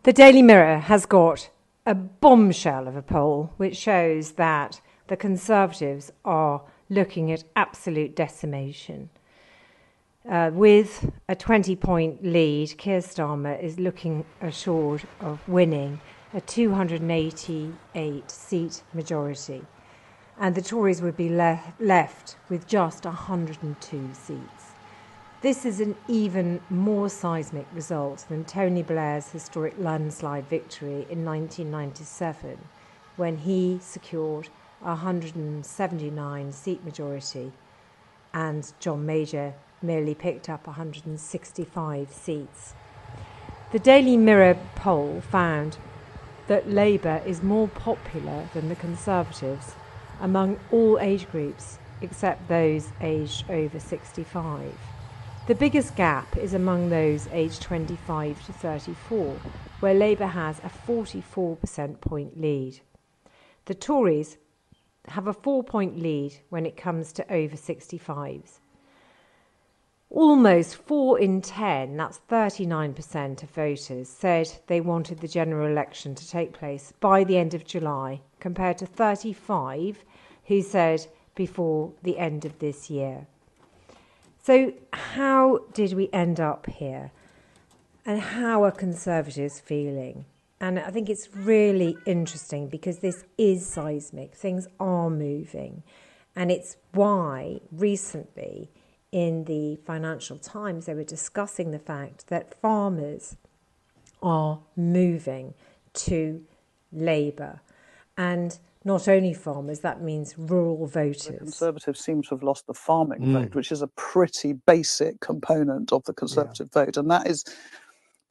The Daily Mirror has got a bombshell of a poll which shows that the Conservatives are looking at absolute decimation. With a 20-point lead, Keir Starmer is looking assured of winning a 288-seat majority, and the Tories would be left with just 102 seats. This is an even more seismic result than Tony Blair's historic landslide victory in 1997, when he secured a 179-seat majority and John Major merely picked up 165 seats. The Daily Mirror poll found that Labour is more popular than the Conservatives among all age groups except those aged over 65. The biggest gap is among those aged 25 to 34, where Labour has a 44% point lead. The Tories have a 4-point lead when it comes to over 65s. Almost 4 in 10, that's 39% of voters, said they wanted the general election to take place by the end of July, compared to 35 who said before the end of this year. So how did we end up here? And how are Conservatives feeling? And I think it's really interesting because this is seismic. Things are moving. And it's why recently in the Financial Times they were discussing the fact that farmers are moving to Labour. And not only farmers, that means rural voters. The Conservatives seem to have lost the farming vote, which is a pretty basic component of the Conservative vote. And that is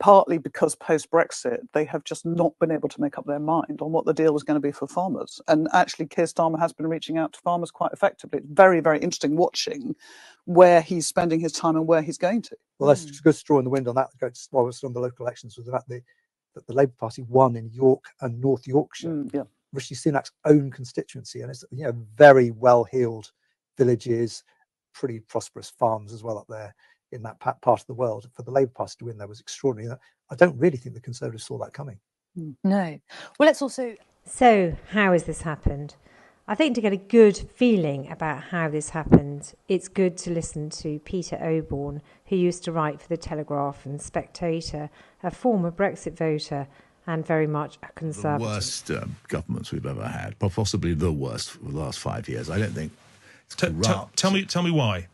partly because post-Brexit, they have just not been able to make up their mind on what the deal was going to be for farmers. And actually, Keir Starmer has been reaching out to farmers quite effectively. It's very, very interesting watching where he's spending his time and where he's going to. Well, that's a good straw in the wind on that. While we're still on the local elections, was that the Labour Party won in York and North Yorkshire. Rishi Sunak's own constituency, and it's very well-heeled villages, pretty prosperous farms as well up there in that part of the world. For the Labour Party to win there was extraordinary. I don't really think the Conservatives saw that coming. No. Well, let's also... So how has this happened? I think to get a good feeling about how this happened, it's good to listen to Peter Oborne, who used to write for the Telegraph and Spectator, a former Brexit voter and very much a Conservative. The worst governments we've ever had, possibly the worst for the last 5 years. I don't think. Tell me why.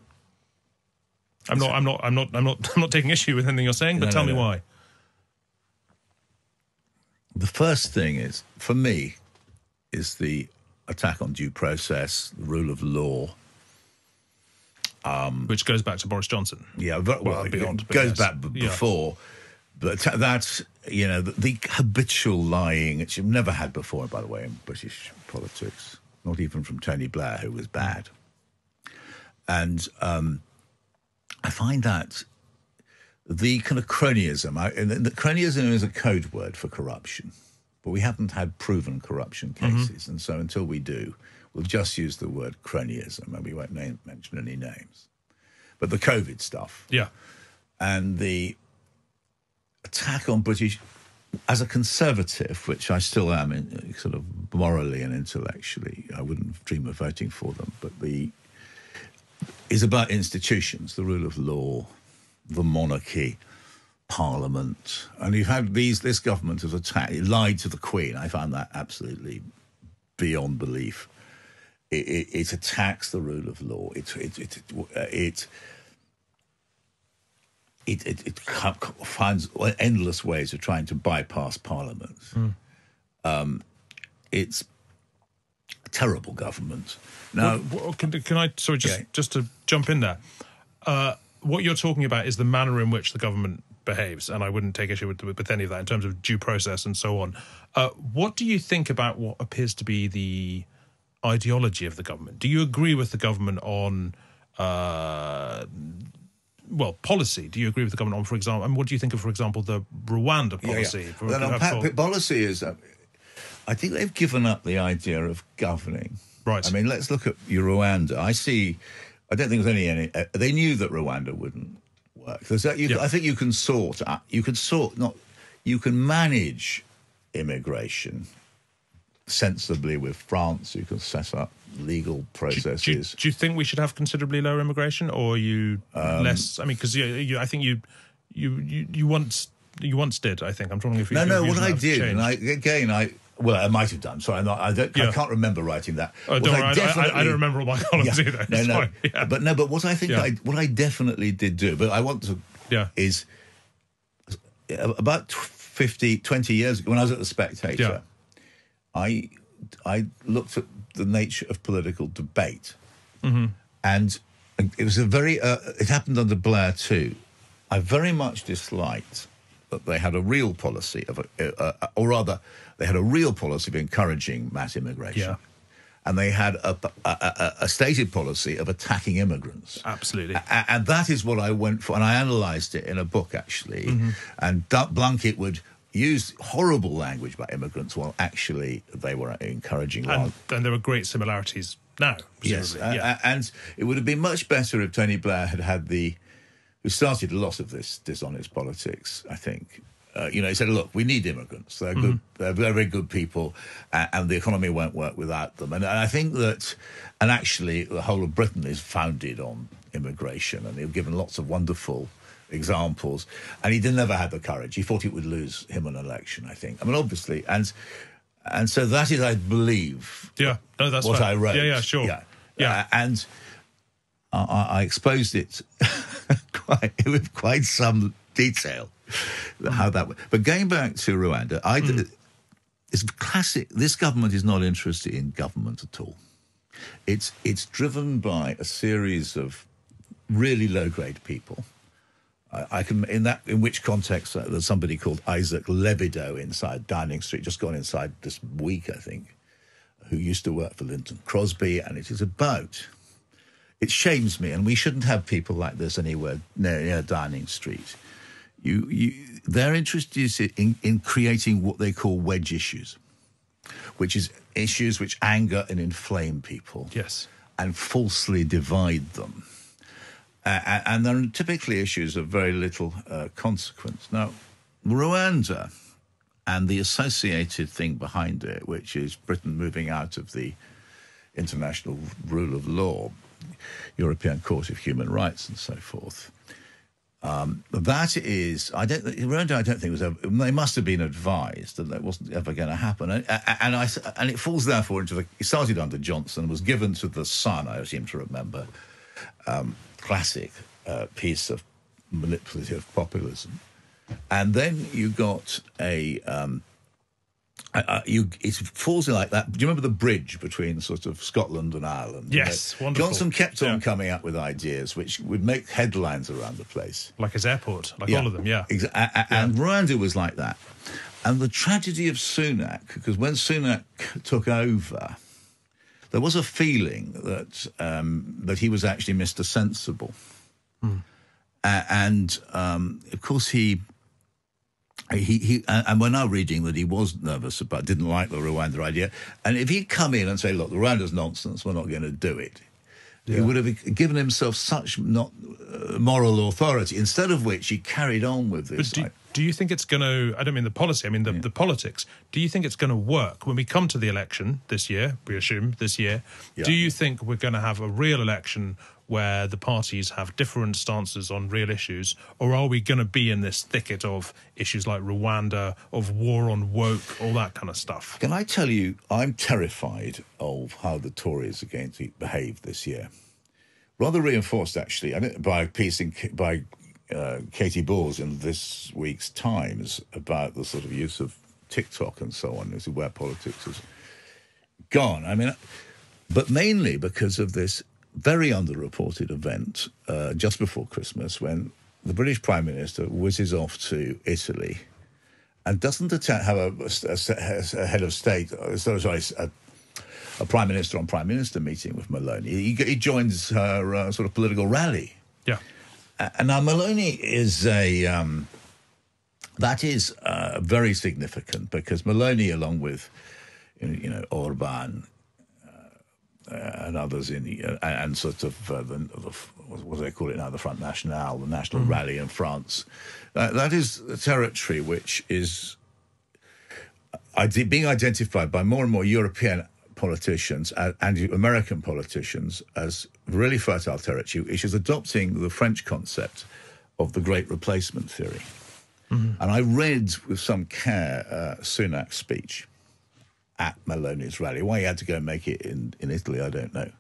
I'm not taking issue with anything you're saying, but tell me why. The first thing is, for me, is the attack on due process, the rule of law. Which goes back to Boris Johnson. Yeah, well beyond. It goes back before. But that's, the habitual lying, which you've never had before, by the way, in British politics, not even from Tony Blair, who was bad. And I find that the kind of cronyism, the cronyism is a code word for corruption, but we haven't had proven corruption cases. And so until we do, we'll just use the word cronyism, and we won't mention any names. But the COVID stuff. Yeah. And the attack on British, as a Conservative, which I still am, sort of morally and intellectually, I wouldn't dream of voting for them, but is about institutions, the rule of law, the monarchy, Parliament. And you've had this government has lied to the Queen. I found that absolutely beyond belief. It attacks the rule of law. It finds endless ways of trying to bypass Parliament. It's a terrible government. Now, can I just to jump in there? What you're talking about is the manner in which the government behaves, and I wouldn't take issue with any of that in terms of due process and so on. What do you think about what appears to be the ideology of the government? Do you agree with the government on policy? Do you agree with the government on, for example, and what do you think of, for example, the Rwanda policy? Policy is, I think they've given up the idea of governing. Right. I mean, let's look at Rwanda. I don't think there's any. They knew that Rwanda wouldn't work. I think you can sort. you can manage immigration sensibly with France. You can set up legal processes. Do you think we should have considerably lower immigration, or are you less? I mean, because I think you once did. I think I'm trying to. If what I did, and I might have done. Sorry, I can't remember writing that. Oh, don't worry, I don't remember all my columns either. But what I think what I definitely did do, but I want to is about 20 years ago when I was at The Spectator, I looked at the nature of political debate, and it was a very. It happened under Blair too. I very much disliked that they had a real policy of, or rather, they had a real policy of encouraging mass immigration, and they had a stated policy of attacking immigrants. Absolutely, and that is what I went for, and I analysed it in a book actually. And Blunkett would use horrible language about immigrants while actually they were encouraging. And there were great similarities now. Yes, and it would have been much better if Tony Blair had who started a lot of this dishonest politics, I think. He said, look, we need immigrants. They're good. They're very, very good people, and the economy won't work without them. And I think that, and actually the whole of Britain is founded on immigration, and they've given lots of wonderful examples, and he never had the courage. He thought it would lose him an election, I think. I mean, obviously, and so that is, I believe, that's what fair. I wrote. Yeah, sure. And I exposed it with quite some detail, how that went. But going back to Rwanda, it's classic. This government is not interested in government at all. It's driven by a series of really low-grade people. In which context there's somebody called Isaac Levido inside Downing Street, just gone inside this week, I think, who used to work for Linton Crosby, and it is about. It shames me, and we shouldn't have people like this anywhere near Downing Street. Their interest is in creating what they call wedge issues, which is issues which anger and inflame people, and falsely divide them. And they're typically issues of very little consequence. Now, Rwanda and the associated thing behind it, which is Britain moving out of the international rule of law, European Court of Human Rights and so forth. That is, Rwanda, I don't think was ever. They must have been advised that wasn't ever going to happen, and it falls therefore into the. It started under Johnson, was given to the son. I seem to remember, classic piece of manipulative populism, and then you got a. It falls in like that. Do you remember the bridge between sort of Scotland and Ireland? Yes, wonderful. Johnson kept on coming up with ideas which would make headlines around the place. Like his airport, all of them, And Rwanda was like that. And the tragedy of Sunak, because when Sunak took over, there was a feeling that he was actually Mr. Sensible. And, of course, and we're now reading that he was nervous about, didn't like the Rwanda idea. And if he'd come in and say, look, the Rwanda's nonsense, we're not going to do it, he would have given himself such moral authority, instead of which he carried on with this. But do you think it's going to, I don't mean the policy, I mean the politics, do you think it's going to work when we come to the election this year, we assume this year, do you think we're going to have a real election where the parties have different stances on real issues, or are we going to be in this thicket of issues like Rwanda, of war on woke, all that kind of stuff? Can I tell you, I'm terrified of how the Tories are going to behave this year. Rather reinforced, actually, by a piece by Katie Bowles in this week's Times about the sort of use of TikTok and so on, this is where politics has gone. I mean, but mainly because of this very underreported event just before Christmas, when the British Prime Minister whizzes off to Italy and doesn't have a head of state, a Prime Minister on Prime Minister meeting with Maloney. He joins her sort of political rally. Yeah. And now Maloney is that is very significant, because Maloney, along with Orbán, and others and sort of what do they call it now? The Front National, the National Rally in France. That is a territory which is being identified by more and more European politicians and American politicians as really fertile territory, which is adopting the French concept of the Great Replacement theory. And I read with some care Sunak's speech at Meloni's rally. Why he had to go and make it in Italy, I don't know.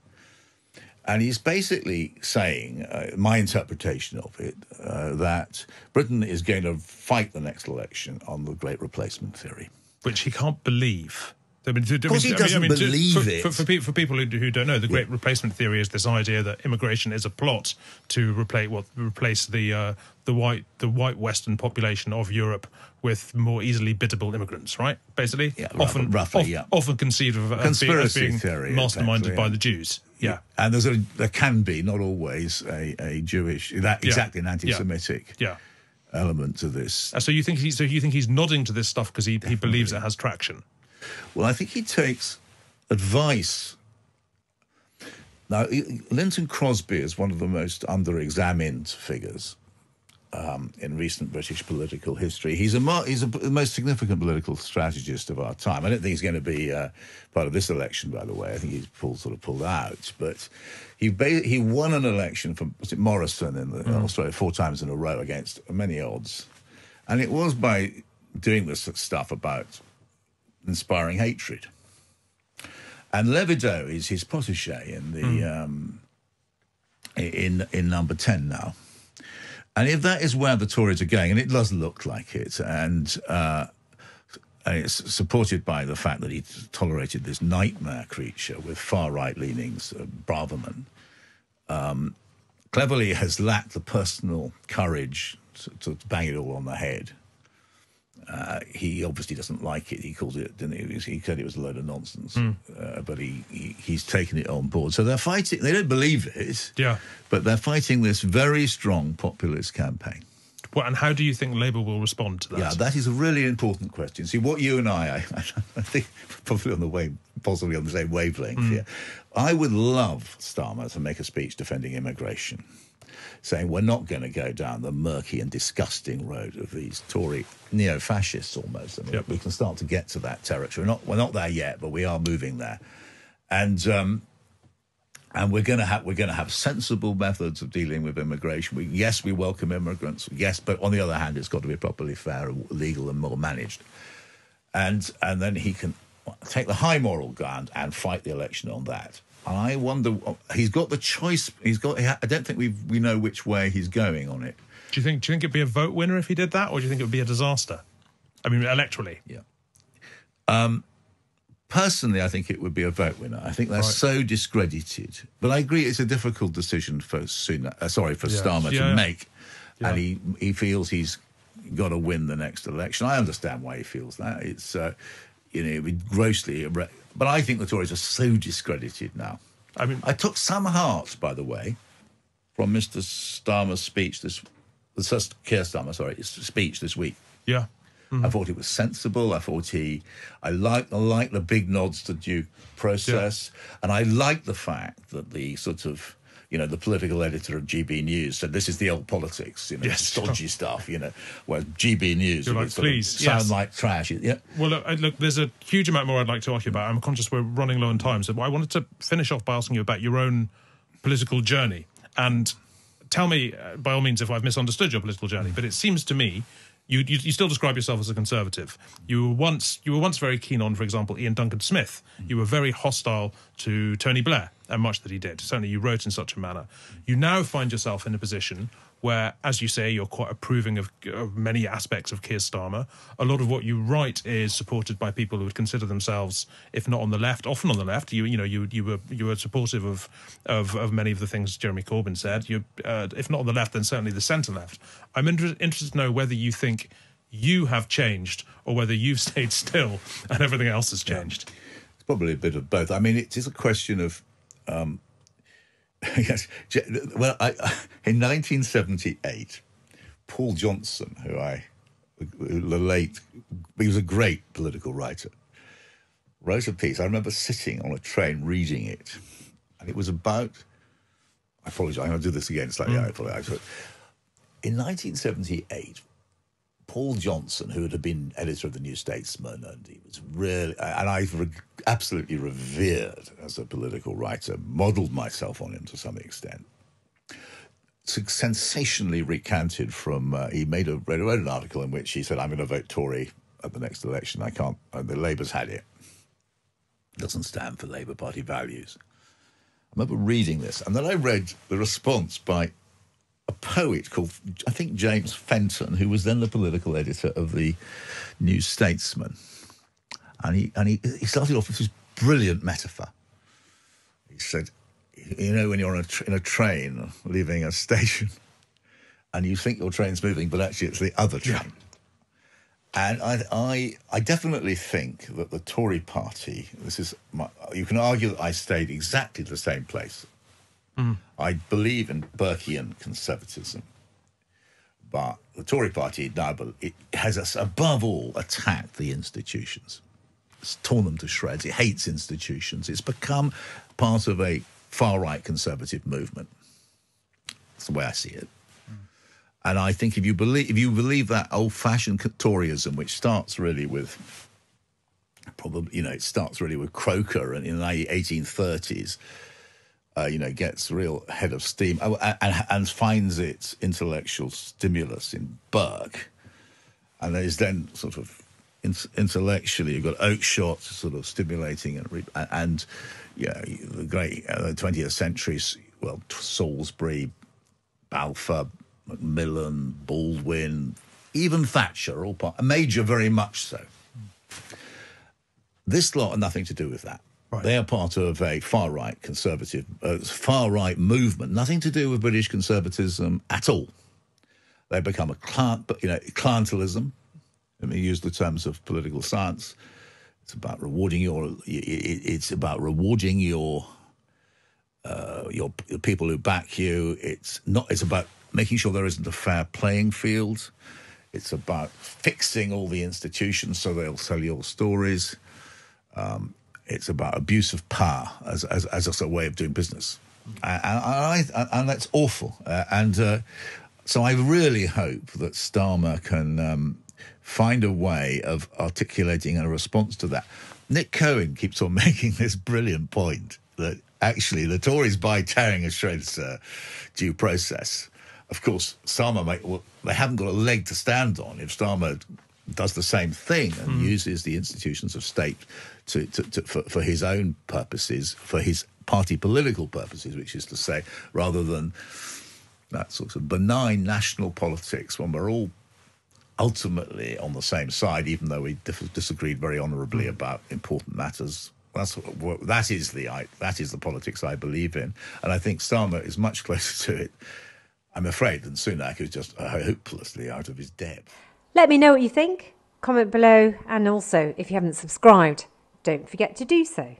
And he's basically saying, my interpretation of it, that Britain is going to fight the next election on the Great Replacement theory. Which he can't believe. Of course he doesn't believe it. For people who don't know, the Great Replacement theory is this idea that immigration is a plot to replace the white Western population of Europe with more easily biddable immigrants, right? Basically, often conceived of as being theory, masterminded by the Jews. Yeah, and there can be, not always, a Jewish exactly an anti-Semitic element to this. So you think he's nodding to this stuff because he believes it has traction? Well, I think he takes advice. Now, Linton Crosby is one of the most under-examined figures in recent British political history. He's the most significant political strategist of our time. I don't think he's going to be part of this election, by the way. I think he's pulled out. But he won an election from Morrison in Australia 4 times in a row against many odds, and it was by doing this stuff about inspiring hatred. And Levideau is his protégé in the in number 10 now. And if that is where the Tories are going, and it does look like it, and it's supported by the fact that he tolerated this nightmare creature with far-right leanings, Braverman, cleverly has lacked the personal courage to bang it all on the head. He obviously doesn't like it. He called it, didn't he? He said it was a load of nonsense. But he's taken it on board. So they're fighting. They don't believe it. Yeah. But they're fighting this very strong populist campaign. Well, and how do you think Labour will respond to that? Yeah, that is a really important question. See, what you and I think possibly on the same wavelength here. I would love Starmer to make a speech defending immigration, saying we're not going to go down the murky and disgusting road of these Tory neo-fascists almost. I mean, we can start to get to that territory. We're not there yet, but we are moving there. And we're going to have sensible methods of dealing with immigration. We welcome immigrants, but on the other hand, it's got to be properly fair, legal, and well managed. And then he can take the high moral ground and fight the election on that. And I wonder, he's got the choice. I don't think we know which way he's going on it. Do you think it'd be a vote winner if he did that, or do you think it would be a disaster? I mean, electorally. Yeah. Personally, I think it would be a vote winner. I think they're so discredited. But I agree, it's a difficult decision for Starmer to make, and he feels he's got to win the next election. I understand why he feels that. It's it'd be grossly. But I think the Tories are so discredited now. I mean, I took some heart, by the way, from Mr. Starmer's speech Keir Starmer's speech this week. Yeah. I thought it was sensible. I like the big nods to due process. Yeah. And I like the fact that the sort of, the political editor of GB News said this is the old politics, dodgy stuff, whereas GB News sound like trash. Yeah. Well, look, there's a huge amount more I'd like to ask you about. I'm conscious we're running low on time, so I wanted to finish off by asking you about your own political journey. And tell me, by all means, if I've misunderstood your political journey, but it seems to me you still describe yourself as a Conservative. You were once very keen on, for example, Ian Duncan Smith. You were very hostile to Tony Blair and much that he did. Certainly you wrote in such a manner. You now find yourself in a position where, as you say, you're quite approving of many aspects of Keir Starmer. A lot of what you write is supported by people who would consider themselves, if not on the left, often on the left. You were supportive of many of the things Jeremy Corbyn said. If not on the left, then certainly the centre left. I'm interested to know whether you think you have changed or whether you've stayed still and everything else has changed. Yeah. It's probably a bit of both. I mean, it is a question of. Yes. Well, in 1978, Paul Johnson, he was a great political writer, wrote a piece. I remember sitting on a train reading it, And it was about, I apologise, I'll do this again slightly. I apologise. In 1978, Paul Johnson, who had been editor of the New Statesman, and he was really, and I absolutely revered as a political writer, modelled myself on him to some extent, sensationally recanted from, he wrote an article in which he said, I'm going to vote Tory at the next election. I can't, the Labour's had it. Doesn't stand for Labour Party values. I remember reading this, and then I read the response by a poet called, I think, James Fenton, who was then the political editor of the New Statesman. And he started off with this brilliant metaphor. He said, you know, when you're in a train leaving a station and you think your train's moving, but actually it's the other train. Yeah. And I definitely think that the Tory party, you can argue that I stayed exactly the same place. I believe in Burkean conservatism, but the Tory party now it has, above all, attacked the institutions. It's torn them to shreds. It hates institutions. It's become part of a far-right conservative movement. That's the way I see it. And I think if you believe that old-fashioned Toryism, which starts really with Croker in the 1830s, gets real head of steam and finds its intellectual stimulus in Burke, and is then sort of intellectually, you've got Oakeshott sort of stimulating and the great 20th century, well, Salisbury, Balfour, Macmillan, Baldwin, even Thatcher, all part, Major very much so. This lot are nothing to do with that. Right. They are part of a far-right conservative, far-right movement, nothing to do with British conservatism at all. They become a clientelism. I mean, use the terms of political science. It's about rewarding your people who back you. It's about making sure there isn't a fair playing field. It's about fixing all the institutions so they'll sell your stories. It's about abuse of power as a way of doing business, and that's awful. So I really hope that Starmer can find a way of articulating a response to that. Nick Cohen keeps on making this brilliant point that actually the Tories, by tearing a shreds due process, of course, Starmer they haven't got a leg to stand on if Starmer does the same thing and uses the institutions of state for his own purposes, for his party political purposes, which is to say, rather than that sort of benign national politics when we're all ultimately on the same side, even though we disagreed very honourably about important matters. That is the politics I believe in, and I think Starmer is much closer to it, I'm afraid, than Sunak, who's just hopelessly out of his depth. Let me know what you think. Comment below, and also, if you haven't subscribed, don't forget to do so.